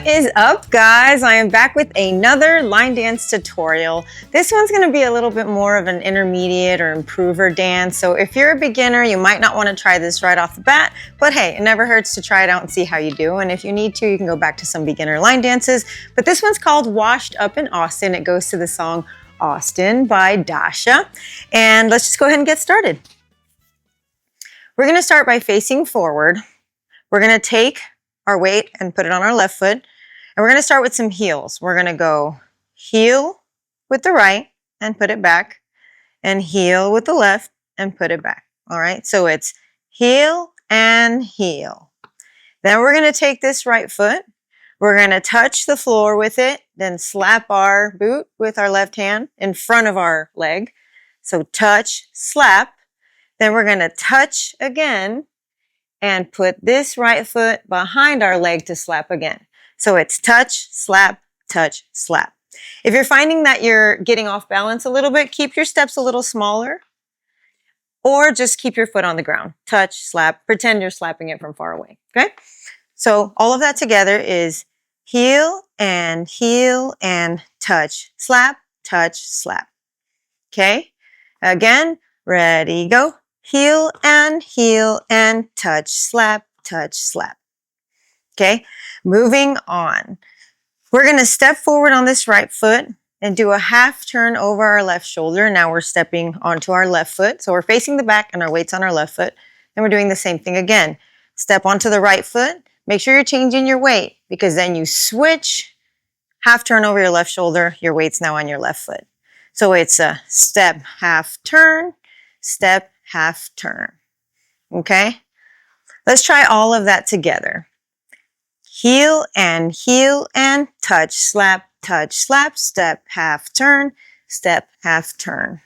is up, guys? I am back with another line dance tutorial. This one's going to be a little bit more of an intermediate or improver dance. So if you're a beginner, you might not want to try this right off the bat, but hey, it never hurts to try it out and see how you do. And if you need to, you can go back to some beginner line dances. But this one's called Washed Up in Austin. It goes to the song Austin by Dasha. And let's just go ahead and get started. We're going to start by facing forward. We're going to take our weight and put it on our left foot. And we're going to start with some heels. We're going to go heel with the right and put it back, and heel with the left and put it back. All right, so it's heel and heel. Then we're going to take this right foot. We're going to touch the floor with it, then slap our boot with our left hand in front of our leg. So touch, slap. Then we're going to touch again and put this right foot behind our leg to slap again. So it's touch, slap, touch, slap. If you're finding that you're getting off balance a little bit, keep your steps a little smaller, or just keep your foot on the ground. Touch, slap, pretend you're slapping it from far away, okay? So all of that together is heel and touch, slap, okay? Again, ready, go. Heel and touch, slap. Okay, moving on. We're going to step forward on this right foot and do a half turn over our left shoulder. Now we're stepping onto our left foot. So we're facing the back and our weight's on our left foot. And we're doing the same thing again. Step onto the right foot. Make sure you're changing your weight, because then you switch, half turn over your left shoulder. Your weight's now on your left foot. So it's a step, half turn, step, half turn. Okay? Let's try all of that together. Heel and touch, slap, step, half turn, step, half turn.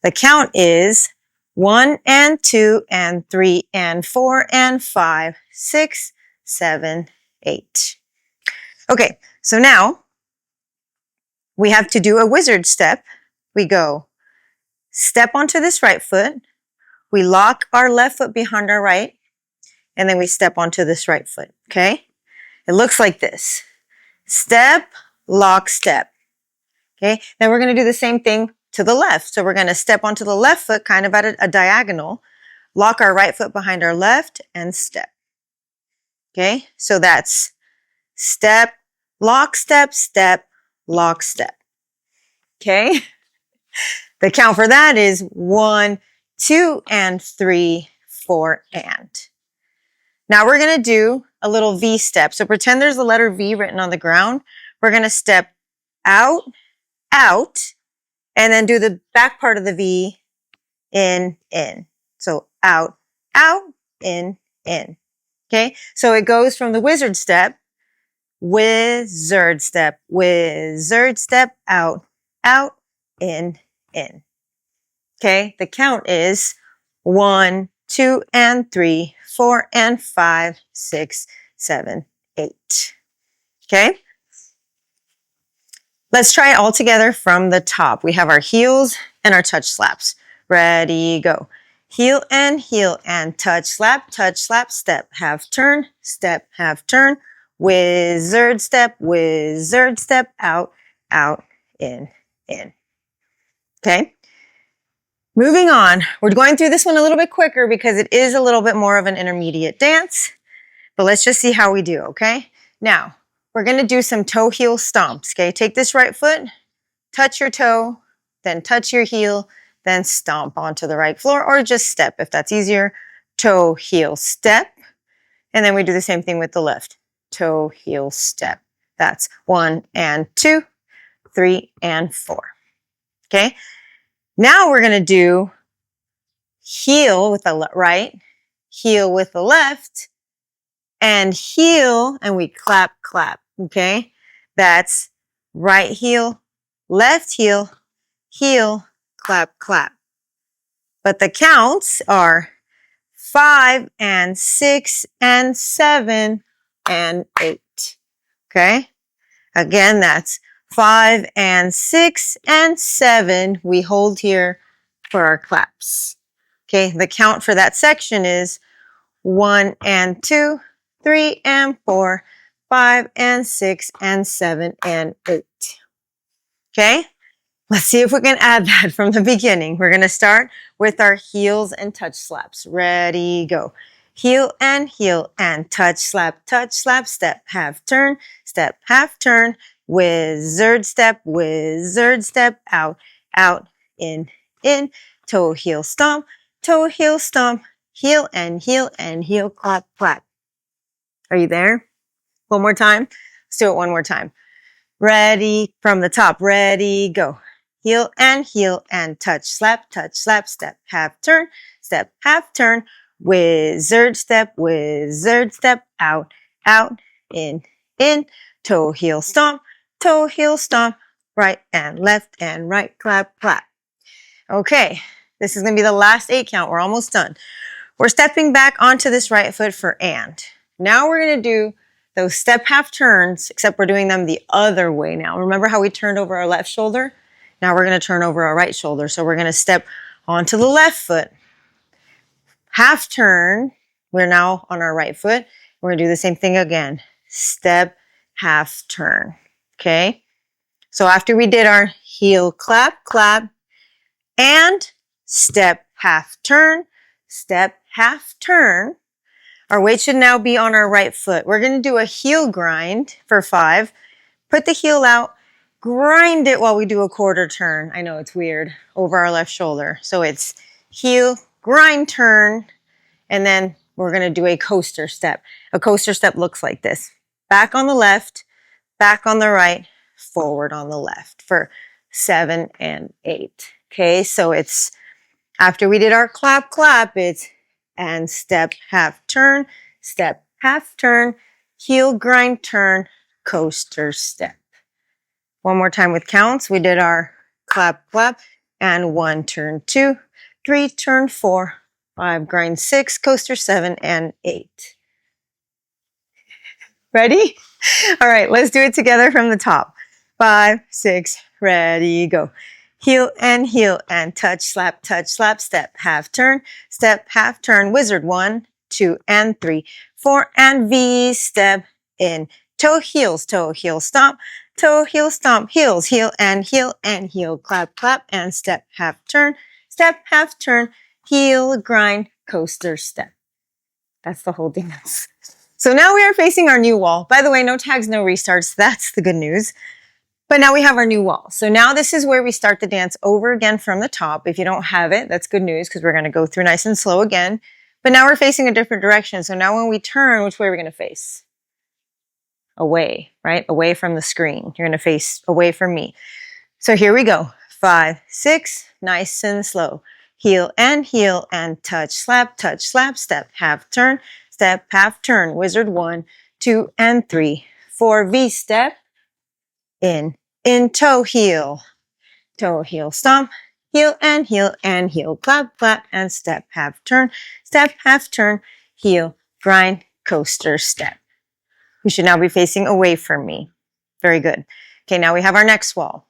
The count is 1 and 2 and 3 and 4 and 5, 6, 7, 8. Okay, so now we have to do a wizard step. We go step onto this right foot, we lock our left foot behind our right, and then we step onto this right foot, okay? It looks like this. Step, lock, step, okay? Then we're going to do the same thing to the left. So we're going to step onto the left foot kind of at a diagonal, lock our right foot behind our left, and step, okay? So that's step, lock, step, lock, step, okay? The count for that is 1, 2, and 3, 4, and. Now we're going to do a little V step. So pretend there's the letter V written on the ground. We're going to step out, and then do the back part of the V, in. So out, in. Okay? So it goes from the wizard step, out, in. Okay, the count is 1, 2, and 3, 4, and 5, 6, 7, 8. Okay, let's try it all together from the top. We have our heels and our touch slaps. Ready, go. Heel and touch, slap, step, half turn, wizard step, out, in. Okay, moving on. We're going through this one a little bit quicker because it is a little bit more of an intermediate dance, but let's just see how we do, okay? Now, we're going to do some toe heel stomps, okay? Take this right foot, touch your toe, then touch your heel, then stomp onto the right floor, or just step if that's easier. Toe, heel, step. And then we do the same thing with the left. Toe, heel, step. That's 1 and 2, 3 and 4. Okay? Now we're going to do heel with the right, heel with the left, and heel, and we clap, okay? That's right heel, left heel, clap. But the counts are 5 and 6 and 7 and 8, okay? Again, that's 5 and 6 and 7. We hold here for our claps. Okay, the count for that section is 1 and 2, 3 and 4, 5 and 6 and 7 and 8. Okay? Let's see if we can add that from the beginning. We're going to start with our heels and touch slaps. Ready, go. Heel and touch, slap, step, half turn, wizard step, out, in, toe, heel, stomp, heel and heel, clap, clap. Are you there? One more time. Let's do it one more time. Ready, from the top, ready, go. Heel and touch, slap, step, half turn, wizard step, out, in, toe, heel, stomp, right and right, clap, clap. Okay, this is going to be the last 8 count. We're almost done. We're stepping back onto this right foot for and. Now we're going to do those step half turns, except we're doing them the other way now. Remember how we turned over our left shoulder? Now we're going to turn over our right shoulder. So we're going to step onto the left foot. Half turn. We're now on our right foot. We're going to do the same thing again. Step, half turn. Okay? So after we did our heel clap, clap, and step, half turn, our weight should now be on our right foot. We're going to do a heel grind for 5. Put the heel out, grind it while we do a quarter turn. I know it's weird, over our left shoulder. So it's heel, grind, turn, and then we're going to do a coaster step. A coaster step looks like this. Back on the left, back on the right, forward on the left for 7 and 8. Okay, so it's after we did our clap, clap, it's and step, half turn, heel, grind, turn, coaster step. One more time with counts. We did our clap, clap, and 1, turn 2, 3, turn 4, 5, grind 6, coaster 7, and 8. Ready? All right, let's do it together from the top. 5, 6, ready, go. Heel and touch, slap, step, half turn, wizard 1, 2, and 3, 4, and V, step, in, toe, heel, stomp, heels, heel and heel, clap, clap, and step, half turn, heel, grind, coaster, step. That's the whole dance. So now we are facing our new wall. By the way, no tags, no restarts. That's the good news. But now we have our new wall. So now this is where we start the dance over again from the top. If you don't have it, that's good news because we're going to go through nice and slow again. But now we're facing a different direction. So now when we turn, which way are we going to face? Away, right? Away from the screen. You're going to face away from me. So here we go. 5, 6, nice and slow. Heel and touch, slap, step, half turn, wizard 1, 2, and 3, 4, V, step, in, toe, heel, stomp, heel and heel, clap, clap, and step, half turn, heel, grind, coaster, step. We should now be facing away from me. Very good. Okay, now we have our next wall.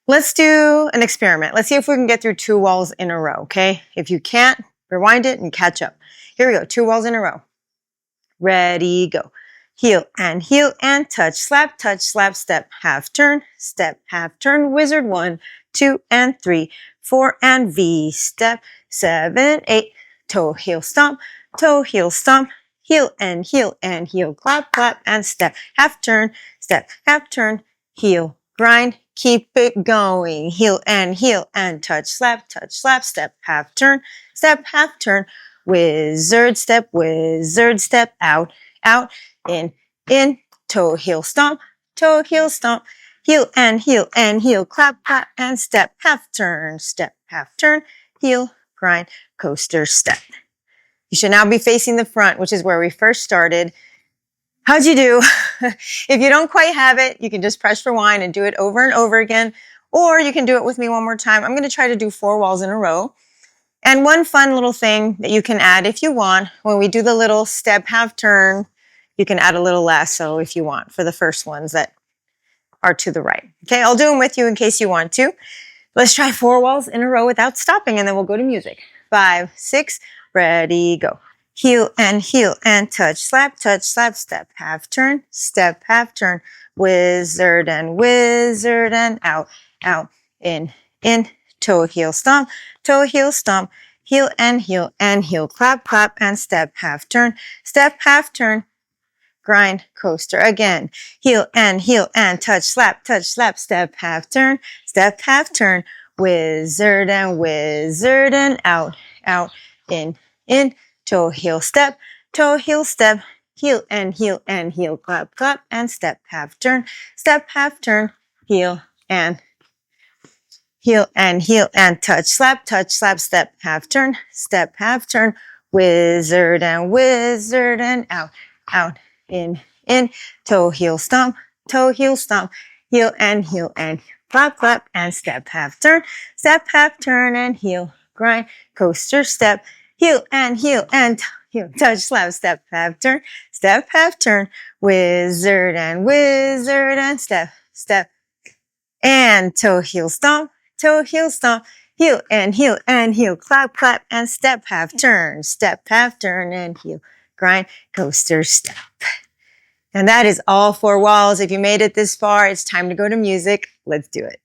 Let's do an experiment. Let's see if we can get through 2 walls in a row, okay? If you can't, rewind it and catch up. Here we go, 2 walls in a row. Ready, go. Heel and touch, slap, step, half turn, wizard 1, 2, and 3, 4, and V, step, 7, 8, toe, heel, stomp, heel and heel, clap, clap, and step, half turn, heel, grind, keep it going, heel and touch, slap, step, half turn, wizard step, out, in, toe, heel, stomp, heel and heel, clap, clap, and step, half turn, heel, grind, coaster, step. You should now be facing the front, which is where we first started. How'd you do? If you don't quite have it, you can just press rewind and do it over and over again, or you can do it with me one more time. I'm going to try to do 4 walls in a row. And one fun little thing that you can add if you want, when we do the little step, half turn, you can add a little lasso if you want for the first ones that are to the right. Okay, I'll do them with you in case you want to. Let's try 4 walls in a row without stopping, and then we'll go to music. 5, 6, ready, go. heel and touch, slap, step, half turn, wizard and out, in, toe, heel, stomp, heel and heel, clap, and step, half turn, grind, coaster again, heel and touch, slap, step, half turn, wizard and out, in, toe, heel, step, heel and heel, clap, and step, half turn, heel and touch, slap, step, half turn, wizard and out, in, toe, heel, stomp, heel and clap, and step, half turn, and heel, grind, coaster, step, heel and heel, touch, slap, step, half turn, wizard and step, and toe, heel, stomp, heel and heel, clap, and step, half turn, and heel, grind, coaster, step. And that is all 4 walls. If you made it this far, it's time to go to music. Let's do it.